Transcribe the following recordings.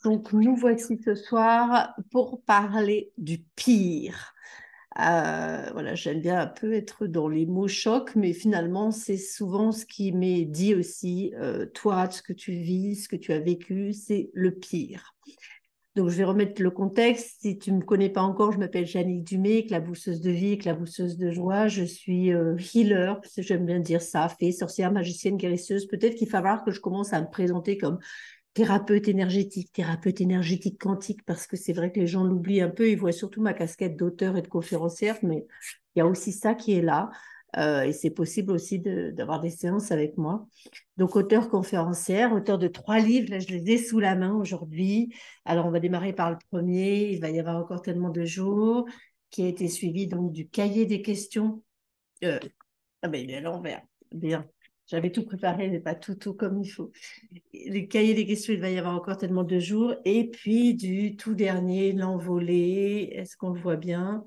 Donc, nous voici ce soir pour parler du pire. Voilà, j'aime bien un peu être dans les mots chocs, mais finalement, c'est souvent ce qui m'est dit aussi. Toi, ce que tu vis, ce que tu as vécu, c'est le pire. Donc, je vais remettre le contexte. Si tu ne me connais pas encore, je m'appelle Jannick Dumay, éclabousseuse de vie, éclabousseuse de joie. Je suis healer, j'aime bien dire ça, fée, sorcière, magicienne, guérisseuse. Peut-être qu'il va falloir que je commence à me présenter comme thérapeute énergétique quantique, parce que c'est vrai que les gens l'oublient un peu, ils voient surtout ma casquette d'auteur et de conférencière, mais il y a aussi ça qui est là, et c'est possible aussi d'avoir des séances avec moi. Donc, auteur conférencière, auteur de 3 livres, là je les ai sous la main aujourd'hui. Alors, on va démarrer par le premier, il va y avoir encore tellement de jours, qui a été suivi donc du cahier des questions. Euh, ah ben, il est à l'envers, bien. J'avais tout préparé, mais pas tout comme il faut. Le cahier des questions, il va y avoir encore tellement de jours. Et puis du tout dernier, l'envolée. Est-ce qu'on le voit bien?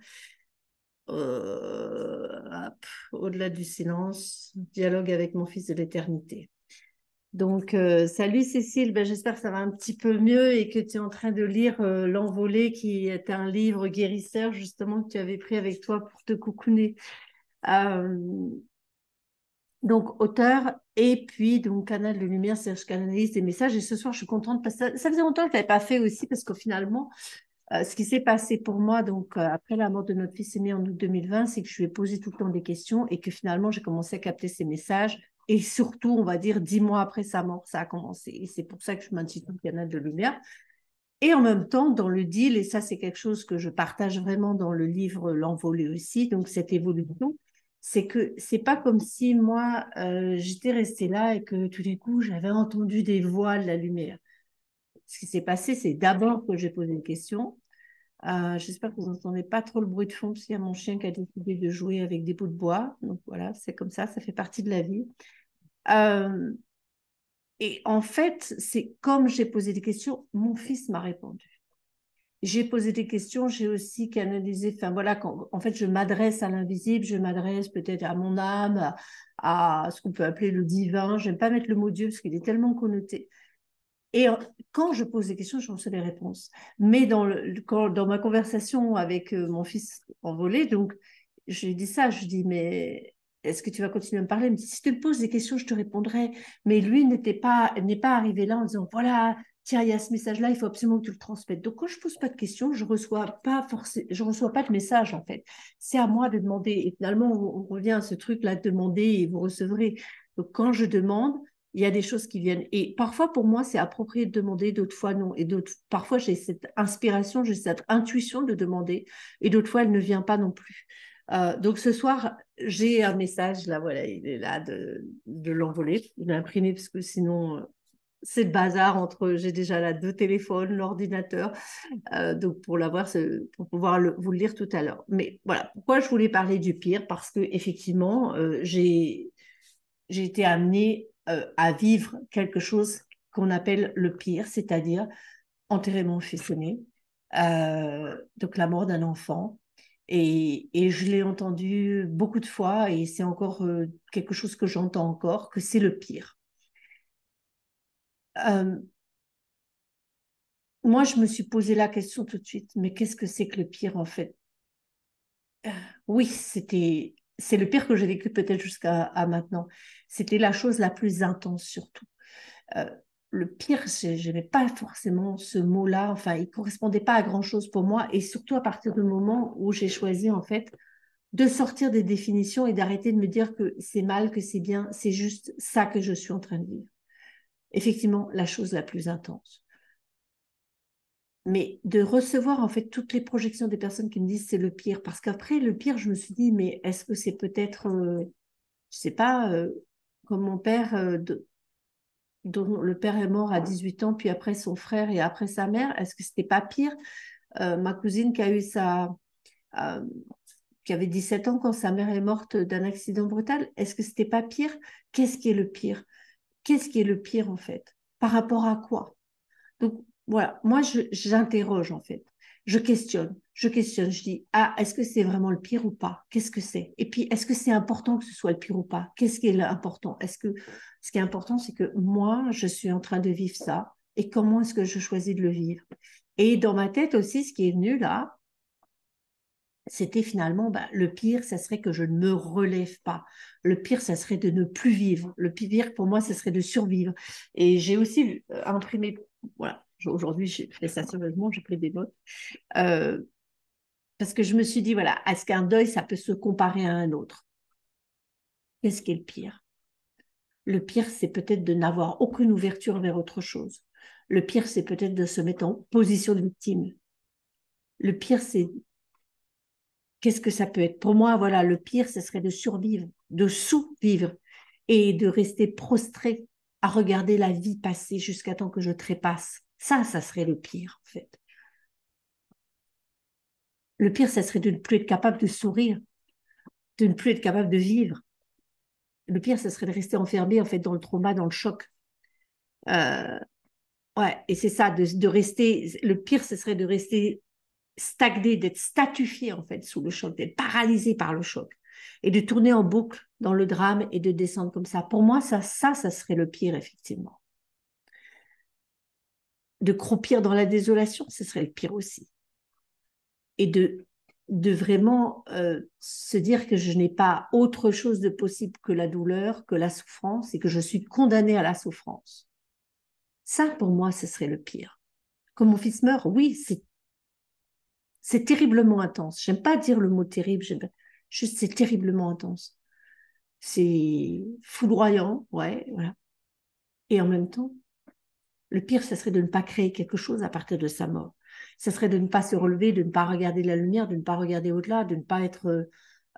Au-delà du silence, dialogue avec mon fils de l'éternité. Donc, salut Cécile, ben, j'espère que ça va un petit peu mieux et que tu es en train de lire L'Envolée, qui est un livre guérisseur, justement, que tu avais pris avec toi pour te coucouner. Euh, donc, auteur, et puis, donc, canal de lumière, c'est je canalise des messages. Et ce soir, je suis contente parce que ça faisait longtemps que je ne l'avais pas fait aussi, parce que finalement, ce qui s'est passé pour moi, donc, après la mort de notre fils aîné en août 2020, c'est que je lui ai posé tout le temps des questions et que finalement, j'ai commencé à capter ses messages. Et surtout, on va dire, 10 mois après sa mort, ça a commencé. Et c'est pour ça que je m'intitule Canal de lumière. Et en même temps, dans le deal, et ça, c'est quelque chose que je partage vraiment dans le livre L'Envolée aussi, donc cette évolution, c'est que c'est pas comme si moi, j'étais restée là et que tout d'un coup, j'avais entendu des voix de la lumière. Ce qui s'est passé, c'est d'abord que j'ai posé une question. J'espère que vous n'entendez pas trop le bruit de fond, parce qu'il y a mon chien qui a décidé de jouer avec des bouts de bois. Donc voilà, c'est comme ça fait partie de la vie. Euh, et en fait, c'est comme j'ai posé des questions, mon fils m'a répondu. J'ai posé des questions, j'ai aussi canalisé, enfin voilà, en fait, je m'adresse à l'invisible, je m'adresse peut-être à mon âme, à ce qu'on peut appeler le divin. Je n'aime pas mettre le mot Dieu parce qu'il est tellement connoté. Et quand je pose des questions, je reçois des réponses. Mais dans ma conversation avec mon fils envolé, donc, je lui dis ça, je lui dis, mais est-ce que tu vas continuer à me parler? Il me dit, si tu me poses des questions, je te répondrai. Mais lui n'est pas arrivé là en disant, voilà, tiens, il y a ce message-là, il faut absolument que tu le transmettes. Donc, quand je pose pas de questions, je reçois pas de message, en fait. C'est à moi de demander. Et finalement, on revient à ce truc-là, demander et vous recevrez. Donc, quand je demande, il y a des choses qui viennent. Et parfois, pour moi, c'est approprié de demander, d'autres fois, non. Et parfois, j'ai cette inspiration, j'ai cette intuition de demander, et d'autres fois, elle ne vient pas non plus. Donc, ce soir, j'ai un message, là, voilà, il est là de l'envoler. Il est imprimé, parce que sinon, c'est le bazar entre, j'ai déjà là 2 téléphones, l'ordinateur, donc pour pouvoir vous le lire tout à l'heure. Mais voilà, pourquoi je voulais parler du pire? Parce que effectivement, j'ai été amenée à vivre quelque chose qu'on appelle le pire, c'est-à-dire enterrer mon fils aîné, donc la mort d'un enfant. Et je l'ai entendu beaucoup de fois, et c'est encore quelque chose que j'entends encore, que c'est le pire. Euh, Moi, je me suis posé la question tout de suite, mais qu'est-ce que c'est que le pire en fait? Oui, c'est le pire que j'ai vécu peut-être jusqu'à maintenant. C'était la chose la plus intense surtout. Euh, le pire, je n'aimais pas forcément ce mot-là. Enfin, il correspondait pas à grand-chose pour moi. Et surtout à partir du moment où j'ai choisi, en fait, de sortir des définitions et d'arrêter de me dire que c'est mal, que c'est bien. C'est juste ça que je suis en train de vivre. Effectivement, la chose la plus intense. Mais de recevoir, en fait, toutes les projections des personnes qui me disent c'est le pire. Parce qu'après, le pire, je me suis dit, mais est-ce que c'est peut-être, je sais pas, comme mon père, dont le père est mort à 18 ans, puis après son frère et après sa mère, est-ce que c'était pas pire? Ma cousine qui a eu euh, qui avait 17 ans quand sa mère est morte d'un accident brutal, est-ce que c'était pas pire? Qu'est-ce qui est le pire? Qu'est-ce qui est le pire en fait? Par rapport à quoi? Donc voilà, moi j'interroge en fait. Je questionne, je dis, ah, est-ce que c'est vraiment le pire ou pas? Qu'est-ce que c'est? Et puis, est-ce que c'est important que ce soit le pire ou pas? Qu'est-ce qui est important? Ce qui est important, c'est que moi, je suis en train de vivre ça. et comment est-ce que je choisis de le vivre. Et dans ma tête aussi, ce qui est venu là, c'était finalement, le pire, ça serait que je ne me relève pas. Le pire, ça serait de ne plus vivre. Le pire, pour moi, ça serait de survivre. Et j'ai aussi imprimé, voilà, aujourd'hui, j'ai fait ça sérieusement, j'ai pris des notes, euh, parce que je me suis dit, voilà, est-ce qu'un deuil, ça peut se comparer à un autre? Qu'est-ce qui est le pire? Le pire, c'est peut-être de n'avoir aucune ouverture vers autre chose. Le pire, c'est peut-être de se mettre en position de victime. Le pire, c'est qu'est-ce que ça peut être? Pour moi, voilà, le pire, ce serait de survivre, de sous-vivre et de rester prostré à regarder la vie passer jusqu'à temps que je trépasse. Ça serait le pire, en fait. Le pire, ça serait de ne plus être capable de sourire, de ne plus être capable de vivre. Le pire, ça serait de rester enfermé, en fait, dans le trauma, dans le choc. Euh, ouais, et c'est ça, de rester. Le pire, ce serait de rester stagné, d'être statufié en fait sous le choc, d'être paralysé par le choc et de tourner en boucle dans le drame et de descendre comme ça. Pour moi, ça serait le pire, effectivement. De croupir dans la désolation, ce serait le pire aussi. Et de vraiment se dire que je n'ai pas autre chose de possible que la douleur, que la souffrance et que je suis condamnée à la souffrance. Ça, pour moi, ce serait le pire. Quand mon fils meurt, oui, c'est terriblement intense. J'aime pas dire le mot terrible, juste c'est terriblement intense. C'est foudroyant, ouais, voilà. Et en même temps, le pire, ça serait de ne pas créer quelque chose à partir de sa mort. Ça serait de ne pas se relever, de ne pas regarder la lumière, de ne pas regarder au-delà, de ne pas être,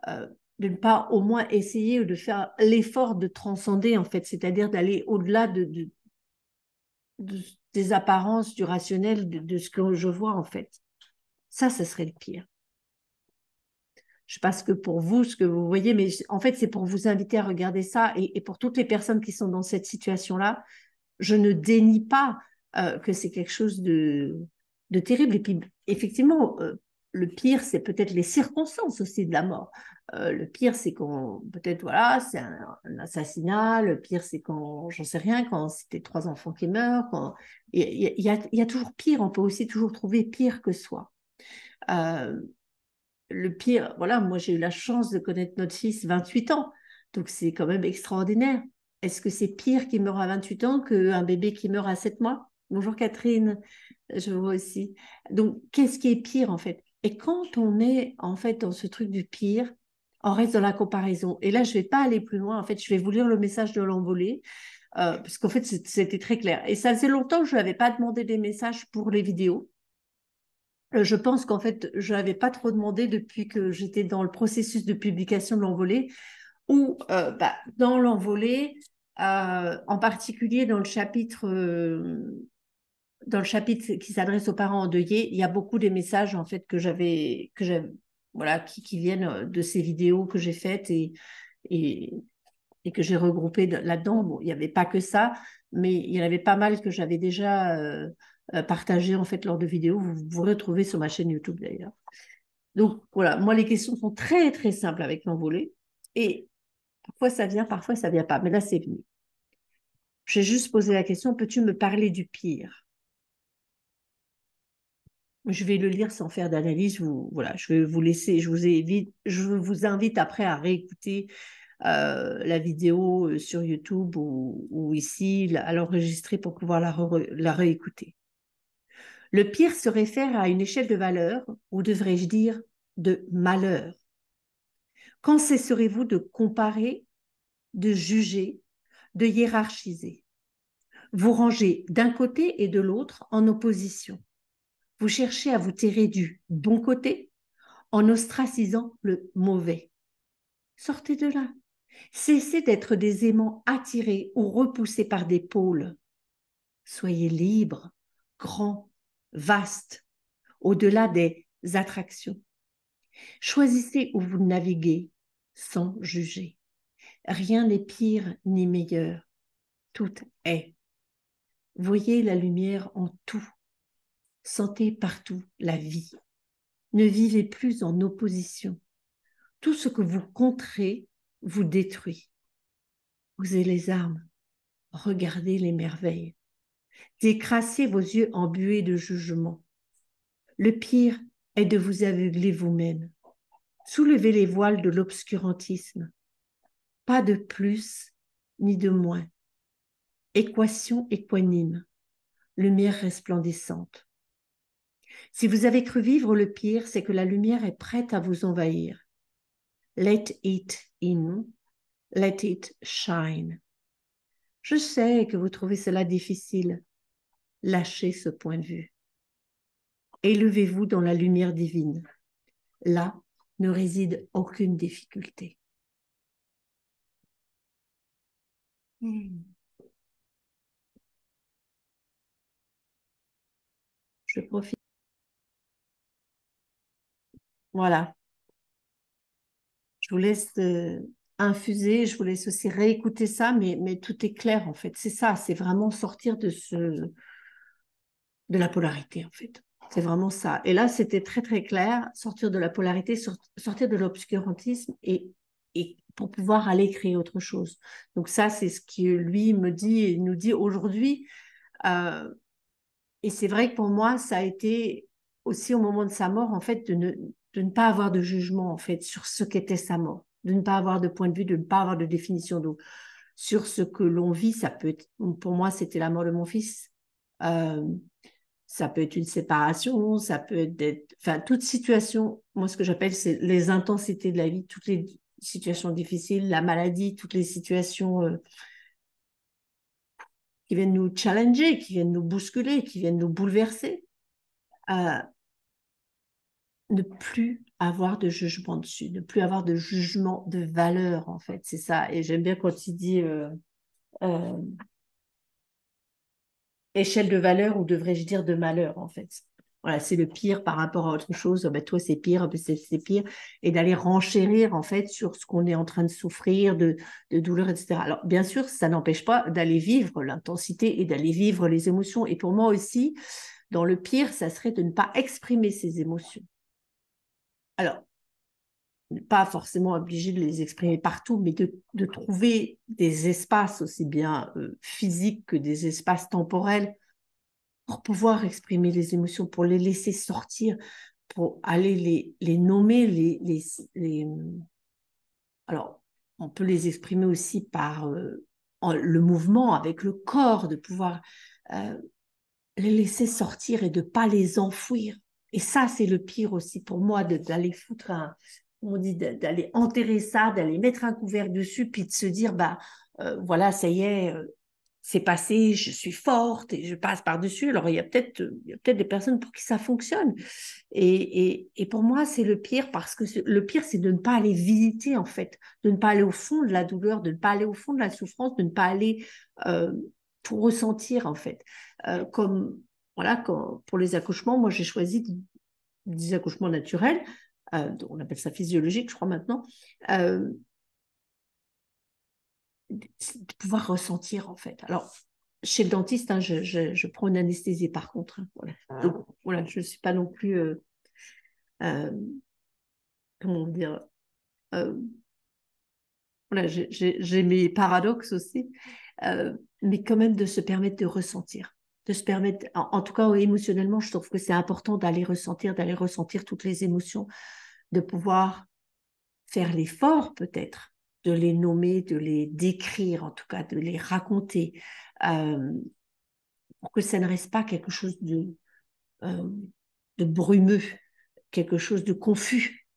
euh, de ne pas au moins essayer de faire l'effort de transcender, en fait, c'est-à-dire d'aller au-delà de, des apparences, du rationnel, de ce que je vois, en fait. Ça serait le pire. Je ne sais pas ce que pour vous, ce que vous voyez, mais en fait, c'est pour vous inviter à regarder ça. Et pour toutes les personnes qui sont dans cette situation-là, je ne dénie pas que c'est quelque chose de terrible. Et puis, effectivement, le pire, c'est peut-être les circonstances aussi de la mort. Le pire, c'est quand, peut-être, voilà, c'est un assassinat. Le pire, c'est quand, j'en sais rien, quand c'était 3 enfants qui meurent. Quand... il y a toujours pire. On peut aussi toujours trouver pire que soi. Euh, le pire, voilà, moi j'ai eu la chance de connaître notre fils 28 ans, donc c'est quand même extraordinaire. Est-ce que c'est pire qu'il meurt à 28 ans qu'un bébé qui meurt à 7 mois? Bonjour Catherine, je vous vois aussi. Donc, qu'est-ce qui est pire en fait? Et quand on est en fait dans ce truc du pire, on reste dans la comparaison. Et là, je ne vais pas aller plus loin. En fait, je vais vous lire le message de l'envolée, parce qu'en fait, c'était très clair. Et ça faisait longtemps que je n'avais pas demandé des messages pour les vidéos. Je pense qu'en fait, je n'avais pas trop demandé depuis que j'étais dans le processus de publication de l'envolée, où dans l'envolée, en particulier dans le chapitre qui s'adresse aux parents endeuillés, il y a beaucoup des messages en fait voilà, qui viennent de ces vidéos que j'ai faites et, et que j'ai regroupées là-dedans. Bon, il n'y avait pas que ça, mais il y en avait pas mal que j'avais déjà partagé en fait lors de vidéos. Vous pourrez retrouver sur ma chaîne YouTube d'ailleurs. Donc voilà, moi les questions sont très très simples avec l'envolée et parfois ça vient, parfois ça vient pas, mais là c'est venu. J'ai juste posé la question, peux-tu me parler du pire? Je vais le lire sans faire d'analyse. Voilà, je vais vous laisser. Je vous invite après à réécouter la vidéo sur YouTube ou ici, à l'enregistrer pour pouvoir la réécouter. Le pire se réfère à une échelle de valeur, ou devrais-je dire de malheur. Quand cesserez-vous de comparer, de juger, de hiérarchiser? Vous rangez d'un côté et de l'autre en opposition. Vous cherchez à vous tirer du bon côté en ostracisant le mauvais. Sortez de là. Cessez d'être des aimants attirés ou repoussés par des pôles. Soyez libres, grands, vastes, au-delà des attractions. Choisissez où vous naviguez sans juger. Rien n'est pire ni meilleur. Tout est. Voyez la lumière en tout. Sentez partout la vie. Ne vivez plus en opposition. Tout ce que vous contrez vous détruit. Posez les armes. Regardez les merveilles. Décrassez vos yeux embués de jugement. Le pire est de vous aveugler vous-même. Soulevez les voiles de l'obscurantisme. Pas de plus ni de moins. Équation équanime. Lumière resplendissante. Si vous avez cru vivre le pire, c'est que la lumière est prête à vous envahir. Let it in, let it shine. Je sais que vous trouvez cela difficile. Lâchez ce point de vue. Élevez-vous dans la lumière divine. Là ne réside aucune difficulté. Je profite. Voilà. Je vous laisse infuser, je vous laisse aussi réécouter ça, mais tout est clair en fait. C'est ça, c'est vraiment sortir de la polarité en fait. C'est vraiment ça. Et là, c'était très très clair, sortir de la polarité, sortir de l'obscurantisme et pour pouvoir aller créer autre chose. Donc ça, c'est ce qui lui me dit et nous dit aujourd'hui. Euh, et c'est vrai que pour moi, ça a été aussi au moment de sa mort, en fait, de ne pas avoir de jugement, en fait, sur ce qu'était sa mort, de ne pas avoir de point de vue, de ne pas avoir de définition sur ce que l'on vit. Ça peut être, pour moi, c'était la mort de mon fils. Euh, Ça peut être une séparation, ça peut être, enfin, toute situation. Moi, ce que j'appelle, c'est les intensités de la vie, toutes les situations difficiles, la maladie, toutes les situations qui viennent nous challenger, qui viennent nous bousculer, qui viennent nous bouleverser. Euh, Ne plus avoir de jugement dessus, ne plus avoir de jugement de valeur, en fait. C'est ça. Et j'aime bien quand il dit euh, échelle de valeur, ou devrais-je dire de malheur, en fait. Voilà, c'est le pire par rapport à autre chose. Ben, toi, c'est pire, ben, c'est pire. Et d'aller renchérir, en fait, sur ce qu'on est en train de souffrir, de douleur, etc. Alors, bien sûr, ça n'empêche pas d'aller vivre l'intensité et d'aller vivre les émotions. Et pour moi aussi, dans le pire, ça serait de ne pas exprimer ces émotions. Alors, pas forcément obligé de les exprimer partout, mais de trouver des espaces aussi bien physiques que des espaces temporels pour pouvoir exprimer les émotions, pour les laisser sortir, pour aller les nommer, alors, on peut les exprimer aussi par le mouvement, avec le corps, de pouvoir euh, les laisser sortir et de ne pas les enfouir. Et ça, c'est le pire aussi pour moi, d'aller foutre on dit, d'aller enterrer ça, d'aller mettre un couvert dessus, puis de se dire, bah, voilà, ça y est, c'est passé, je suis forte et je passe par-dessus. Alors, il y a peut-être des personnes pour qui ça fonctionne. Et pour moi, c'est le pire parce que le pire, c'est de ne pas aller visiter, en fait, de ne pas aller au fond de la douleur, de ne pas aller au fond de la souffrance, de ne pas aller euh, tout ressentir, en fait. Comme, voilà, pour les accouchements, moi, j'ai choisi des accouchements naturels, on appelle ça physiologique, je crois maintenant, euh, de pouvoir ressentir, en fait. Alors, chez le dentiste, hein, je prends une anesthésie par contre. Hein, voilà. Donc, voilà, je ne suis pas non plus, euh, comment dire, euh, voilà, j'ai mes paradoxes aussi, mais quand même de se permettre de ressentir, de se permettre, en tout cas émotionnellement, je trouve que c'est important d'aller ressentir toutes les émotions, de pouvoir faire l'effort peut-être, de les nommer, de les décrire, en tout cas de les raconter, euh, pour que ça ne reste pas quelque chose euh, de brumeux, quelque chose de confus,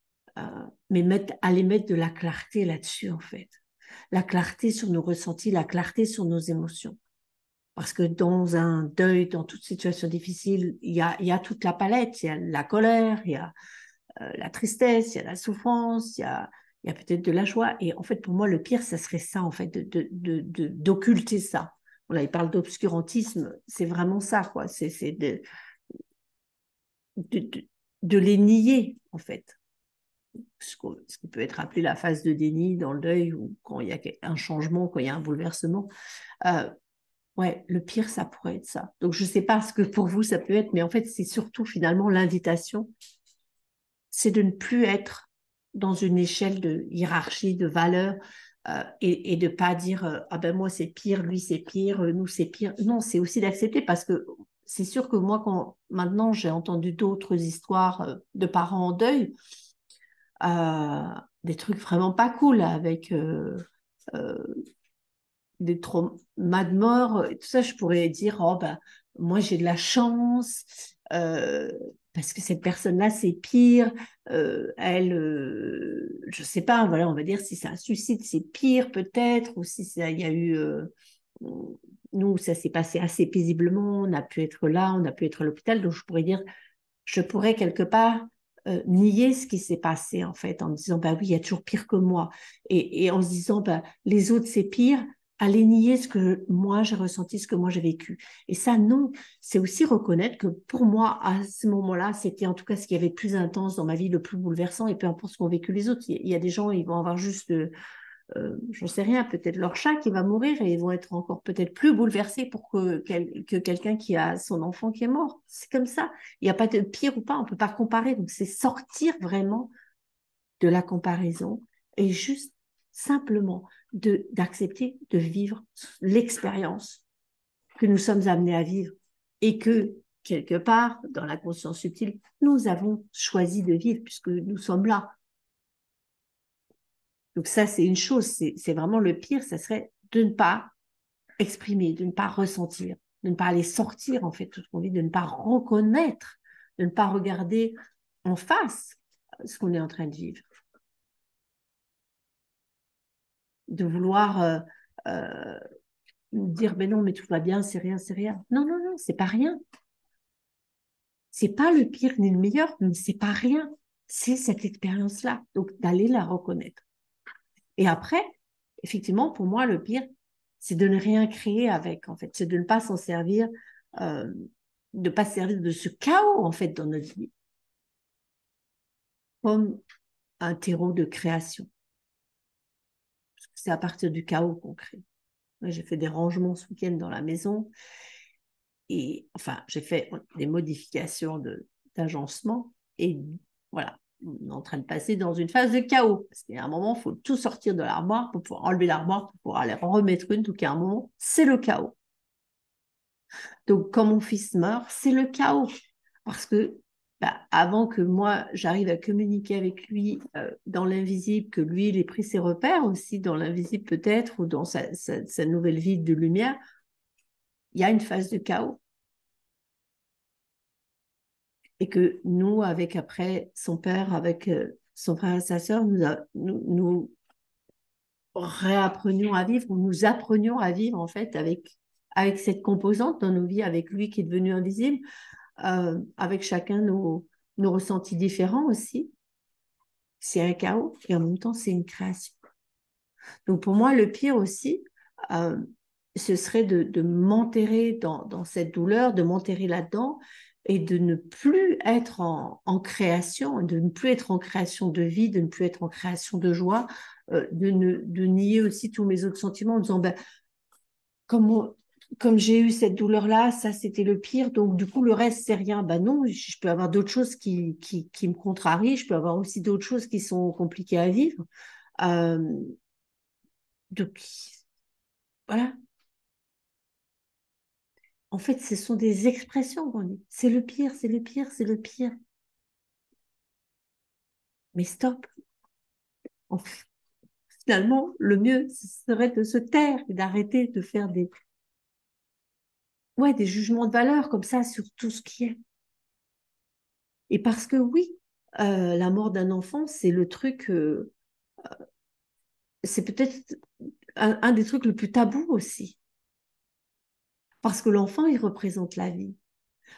mais aller mettre de la clarté là-dessus, en fait. La clarté sur nos ressentis, la clarté sur nos émotions. Parce que dans un deuil, dans toute situation difficile, il y a toute la palette. Il y a la colère, il y a la tristesse, il y a la souffrance, il y a peut-être de la joie. Et en fait, pour moi, le pire, ça serait ça, en fait, d'occulter ça. Voilà, il parle d'obscurantisme, c'est vraiment ça, quoi. C'est de, de, de les nier, en fait. Ce qui peut être appelé la phase de déni dans le deuil, ou quand il y a un changement, quand il y a un bouleversement. Euh, ouais, le pire, ça pourrait être ça. Donc, je ne sais pas ce que pour vous ça peut être, mais en fait, c'est surtout finalement l'invitation, c'est de ne plus être dans une échelle de hiérarchie, de valeur, et de pas dire ah ben moi c'est pire, lui c'est pire, nous c'est pire. Non, c'est aussi d'accepter parce que c'est sûr que moi quand maintenant j'ai entendu d'autres histoires de parents en deuil, euh, des trucs vraiment pas cool avec euh, des traumas de mort, et tout ça, je pourrais dire, oh ben, moi j'ai de la chance, parce que cette personne-là, c'est pire, elle, je sais pas, voilà, on va dire si c'est un suicide, c'est pire peut-être, ou si il y a eu, nous, ça s'est passé assez paisiblement, on a pu être là, on a pu être à l'hôpital, donc je pourrais dire, je pourrais quelque part nier ce qui s'est passé en fait en me disant bah oui il y a toujours pire que moi et en se disant bah les autres c'est pire aller nier ce que moi j'ai ressenti ce que moi j'ai vécu et ça non c'est aussi reconnaître que pour moi à ce moment-là c'était en tout cas ce qui y avait de plus intense dans ma vie le plus bouleversant et peu importe ce qu'ont vécu les autres il y a des gens ils vont avoir juste j'en sais rien, peut-être leur chat qui va mourir et ils vont être encore peut-être plus bouleversés pour que quelqu'un qui a son enfant qui est mort. C'est comme ça. Il n'y a pas de pire ou pas, on ne peut pas comparer. Donc, c'est sortir vraiment de la comparaison et juste simplement d'accepter de vivre l'expérience que nous sommes amenés à vivre et que, quelque part, dans la conscience subtile, nous avons choisi de vivre puisque nous sommes là. Donc ça, c'est une chose, c'est vraiment le pire, ça serait de ne pas exprimer, de ne pas ressentir, de ne pas aller sortir en fait tout ce qu'on vit, de ne pas reconnaître, de ne pas regarder en face ce qu'on est en train de vivre, de vouloir euh, dire ben non mais tout va bien, c'est rien, c'est rien. Non non non, c'est pas rien. C'est pas le pire ni le meilleur, mais c'est pas rien. C'est cette expérience-là. Donc d'aller la reconnaître. Et après, effectivement, pour moi, le pire, c'est de ne rien créer avec, en fait. C'est de ne pas s'en servir, euh, de ne pas se servir de ce chaos, en fait, dans notre vie, comme un terreau de création. Parce que c'est à partir du chaos qu'on crée. Moi, j'ai fait des rangements ce week-end dans la maison et, enfin, j'ai fait des modifications d'agencement et voilà. On est en train de passer dans une phase de chaos. Parce qu'il y a un moment, il faut tout sortir de l'armoire pour pouvoir enlever l'armoire, pour pouvoir aller en remettre une. Donc, il y a un moment, c'est le chaos. Donc, quand mon fils meurt, c'est le chaos. Parce que bah, avant que moi, j'arrive à communiquer avec lui dans l'invisible, que lui, il ait pris ses repères aussi dans l'invisible peut-être, ou dans sa nouvelle vie de lumière, il y a une phase de chaos. Et que nous, avec après son père, avec son frère et sa sœur, nous réapprenions à vivre, ou nous apprenions à vivre en fait avec cette composante dans nos vies, avec lui qui est devenu invisible, avec chacun nos ressentis différents aussi. C'est un chaos et en même temps, c'est une création. Donc pour moi, le pire aussi, euh, ce serait de m'enterrer dans cette douleur, de m'enterrer là-dedans et de ne plus être en création, de ne plus être en création de vie, de ne plus être en création de joie, de nier aussi tous mes autres sentiments en disant, ben, comme, comme j'ai eu cette douleur-là, ça c'était le pire, donc du coup le reste c'est rien. Ben non, je peux avoir d'autres choses qui me contrarient, je peux avoir aussi d'autres choses qui sont compliquées à vivre. Euh, donc voilà, en fait ce sont des expressions qu'on dit. C'est le pire, c'est le pire, c'est le pire. Mais stop. En fait, finalement, le mieux ce serait de se taire et d'arrêter de faire ouais, des jugements de valeur comme ça sur tout ce qui est. Et parce que oui, la mort d'un enfant, c'est le truc c'est peut-être un des trucs le plus tabou aussi. Parce que l'enfant, il représente la vie.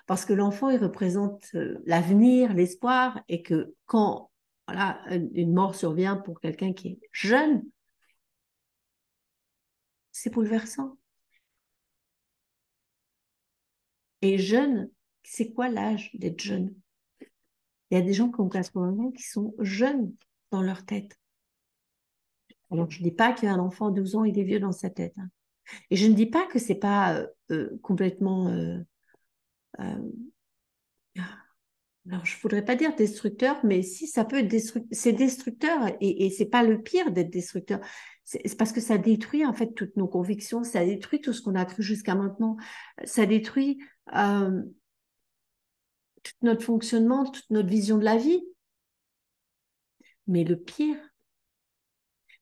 Parce que l'enfant, il représente l'avenir, l'espoir, et que quand voilà, une mort survient pour quelqu'un qui est jeune, c'est bouleversant. Et jeune, c'est quoi l'âge d'être jeune? Il y a des gens qui ont 80 ans qui sont jeunes dans leur tête. Alors, je ne dis pas qu'un enfant de 12 ans, il est vieux dans sa tête, hein. Et je ne dis pas que c'est pas complètement euh, Alors, je ne voudrais pas dire destructeur, mais si ça peut être destructeur, c'est destructeur et c'est pas le pire d'être destructeur. C'est parce que ça détruit en fait toutes nos convictions, ça détruit tout ce qu'on a cru jusqu'à maintenant, ça détruit euh, tout notre fonctionnement, toute notre vision de la vie. Mais le pire,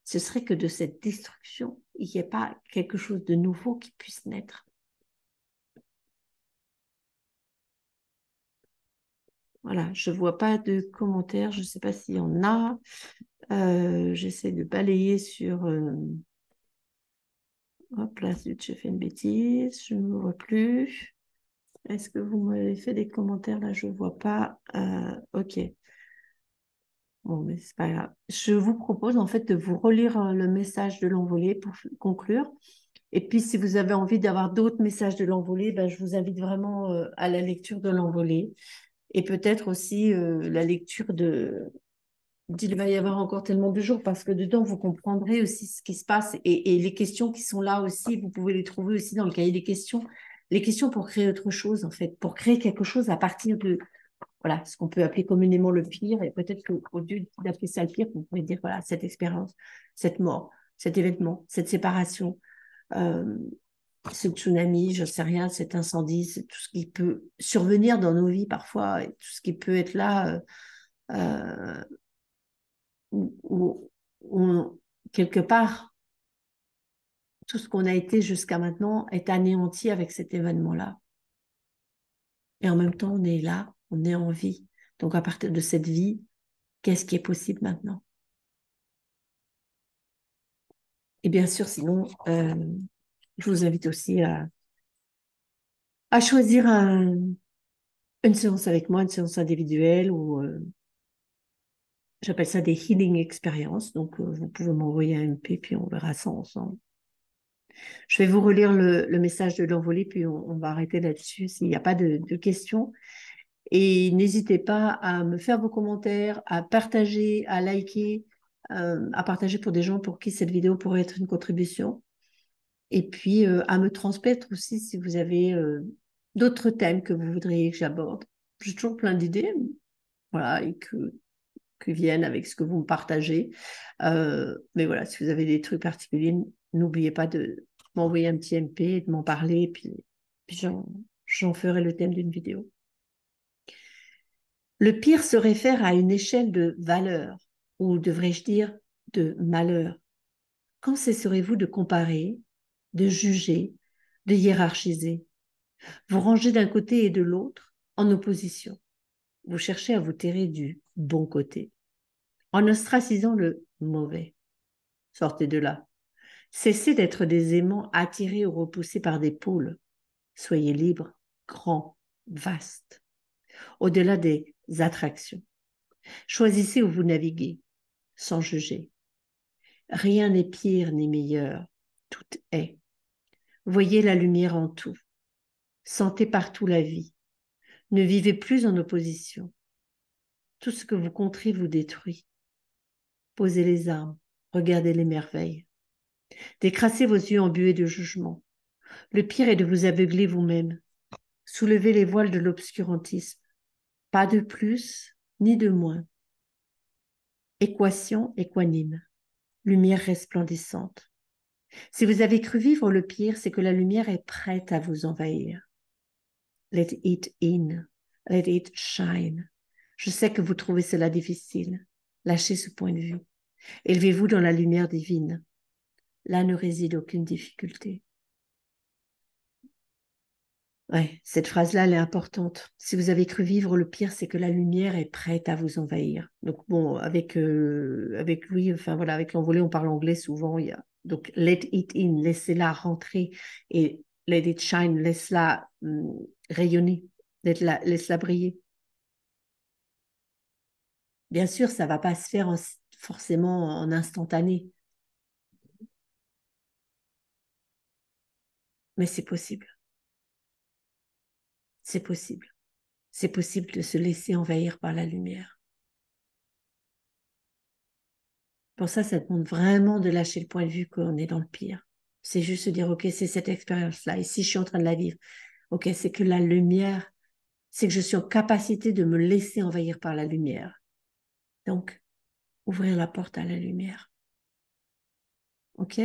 ce serait que de cette destruction, il n'y ait pas quelque chose de nouveau qui puisse naître. Voilà, je ne vois pas de commentaires, je ne sais pas s'il y en a. J'essaie de balayer sur... hop là, zut, j'ai fait une bêtise, je ne me vois plus. Est-ce que vous m'avez fait des commentaires là? Je ne vois pas. Ok. Bon, mais c'est pas grave. Je vous propose en fait de vous relire le message de l'envolée pour conclure. Et puis, si vous avez envie d'avoir d'autres messages de l'envolée, ben, je vous invite vraiment à la lecture de l'envolée. Et peut-être aussi la lecture de... Il va y avoir encore tellement de jours parce que dedans, vous comprendrez aussi ce qui se passe et les questions qui sont là aussi, vous pouvez les trouver aussi dans le cahier des questions. Les questions pour créer autre chose, en fait, pour créer quelque chose à partir de, voilà, ce qu'on peut appeler communément le pire. Et peut-être qu'au lieu d'appeler ça le pire, vous pouvez dire, voilà, cette expérience, cette mort, cet événement, cette séparation, euh, ce tsunami, je ne sais rien, cet incendie, c'est tout ce qui peut survenir dans nos vies parfois, et tout ce qui peut être là. Où, quelque part, tout ce qu'on a été jusqu'à maintenant est anéanti avec cet événement-là. Et en même temps, on est là, on est en vie. Donc, à partir de cette vie, qu'est-ce qui est possible maintenant? Et bien sûr, sinon, je vous invite aussi à choisir une séance avec moi, une séance individuelle ou j'appelle ça des healing experiences. Donc, vous pouvez m'envoyer un MP, puis on verra ça ensemble. Je vais vous relire le message de l'envolée, puis on va arrêter là-dessus s'il n'y a pas de questions. Et n'hésitez pas à me faire vos commentaires, à partager, à liker, à partager pour des gens pour qui cette vidéo pourrait être une contribution. Et puis à me transmettre aussi si vous avez d'autres thèmes que vous voudriez que j'aborde. J'ai toujours plein d'idées, voilà, et que viennent avec ce que vous me partagez. Mais voilà, si vous avez des trucs particuliers, n'oubliez pas de m'envoyer un petit MP, de m'en parler, puis j'en ferai le thème d'une vidéo. Le pire se réfère à une échelle de valeur, ou devrais-je dire de malheur. Quand cesserez-vous de comparer, de juger, de hiérarchiser? Vous rangez d'un côté et de l'autre en opposition. Vous cherchez à vous terrer du bon côté, en ostracisant le mauvais. Sortez de là. Cessez d'être des aimants attirés ou repoussés par des pôles. Soyez libres, grands, vastes, au-delà des attractions. Choisissez où vous naviguez, sans juger. Rien n'est pire ni meilleur, tout est. Voyez la lumière en tout. Sentez partout la vie. Ne vivez plus en opposition. Tout ce que vous contrez vous détruit. Posez les armes, regardez les merveilles. Décrassez vos yeux embués de jugement. Le pire est de vous aveugler vous-même. Soulevez les voiles de l'obscurantisme. Pas de plus ni de moins. Équation équanime. Lumière resplendissante. Si vous avez cru vivre le pire, c'est que la lumière est prête à vous envahir. Let it in. Let it shine. Je sais que vous trouvez cela difficile. Lâchez ce point de vue. Élevez-vous dans la lumière divine. Là ne réside aucune difficulté. Ouais, cette phrase-là, elle est importante. Si vous avez cru vivre le pire, c'est que la lumière est prête à vous envahir. Donc bon, avec Louis, enfin voilà, avec l'envolée, on parle anglais souvent. Donc let it in, laissez-la rentrer et let it shine, laisse-la rayonner, laisse-la briller. Bien sûr, ça va pas se faire forcément en instantané, mais c'est possible. C'est possible. C'est possible de se laisser envahir par la lumière. Pour ça demande vraiment de lâcher le point de vue qu'on est dans le pire. C'est juste se dire, OK, c'est cette expérience-là. Et si je suis en train de la vivre, OK, c'est que la lumière, c'est que je suis en capacité de me laisser envahir par la lumière. Donc, ouvrir la porte à la lumière. OK?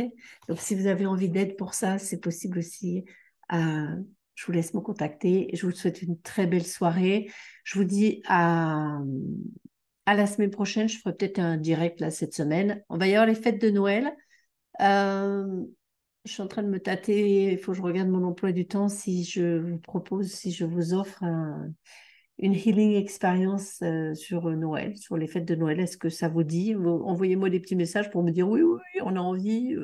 Donc, si vous avez envie d'aide pour ça, c'est possible aussi. Je vous laisse me contacter. Je vous souhaite une très belle soirée. Je vous dis à la semaine prochaine. Je ferai peut-être un direct là cette semaine. On va y avoir les fêtes de Noël. Euh, je suis en train de me tâter. Il faut que je regarde mon emploi du temps si je vous propose, si je vous offre une healing expérience sur Noël, sur les fêtes de Noël. Est-ce que ça vous dit? Envoyez-moi des petits messages pour me dire oui, oui, oui, on a envie.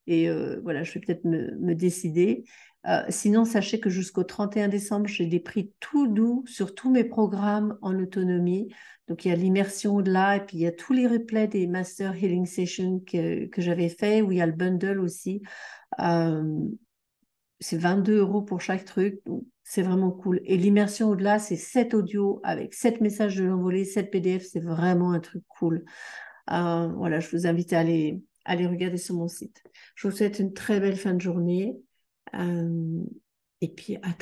Voilà, je vais peut-être me décider. Sinon, sachez que jusqu'au 31 décembre, j'ai des prix tout doux sur tous mes programmes en autonomie. Donc, il y a l'immersion au-delà et puis il y a tous les replays des Master Healing Sessions que j'avais fait, où il y a le bundle aussi. Euh, c'est 22 € pour chaque truc. Donc, c'est vraiment cool. Et l'immersion au-delà, c'est 7 audios avec 7 messages de l'envolée, 7 PDF. C'est vraiment un truc cool. Voilà, je vous invite à aller regarder sur mon site. Je vous souhaite une très belle fin de journée. Et puis, à très